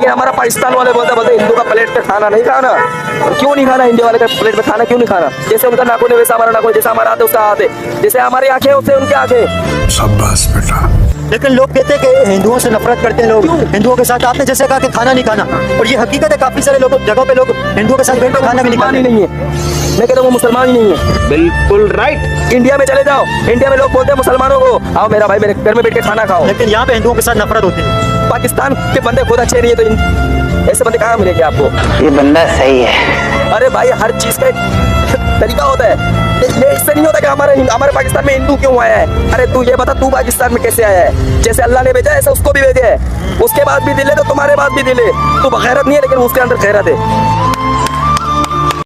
लेकिन हमारा पाकिस्तान वाले बोलते हिंदू का प्लेट पे खाना नहीं खाना। और क्यों नहीं खाना हिंदू वाले का प्लेट पे खाना क्यों नहीं खाना? जैसे उनका नाखून है वैसा हमारा नाखून, जैसा हमारा हाथ है उसका हाथ है, जैसे हमारी आंखें है उससे उनकी आंखें। शाबाश बेटा। लेकिन लोग कहते हैं कि हिंदुओं से नफरत करते हैं लोग, हिंदुओं के साथ आपने जैसे कहा कि खाना नहीं खाना, और ये हकीकत है काफी सारे लोग जगहों पे लोग हिंदुओं के साथ बैठ कर खाना भी नहीं मुसलमान खाते। ही नहीं है, मैं कहता हूँ वो मुसलमान ही नहीं है। बिल्कुल राइट। इंडिया में चले जाओ, इंडिया में लोग बोलते हैं मुसलमानों को आओ मेरा भाई मेरे घर में बैठ के खाना खाओ। लेकिन यहाँ पे हिंदुओं के साथ नफरत होती है। पाकिस्तान के बंदे खुद अच्छे नहीं है तो ऐसे बंदे कहाँ मिलेंगे आपको? ये बंदा सही है। अरे भाई हर चीज का एक तरीका होता है, ये इससे नहीं होता कि हमारे पाकिस्तान में हिंदू क्यों आया है। अरे तू ये बता तू पाकिस्तान में कैसे आया है? जैसे अल्लाह ने भेजा ऐसे उसको भी भेजा है, उसके बाद भी दिले तो तुम्हारे बाद भी दिले। तू बगैरत नहीं है लेकिन उसके अंदर गैरत है।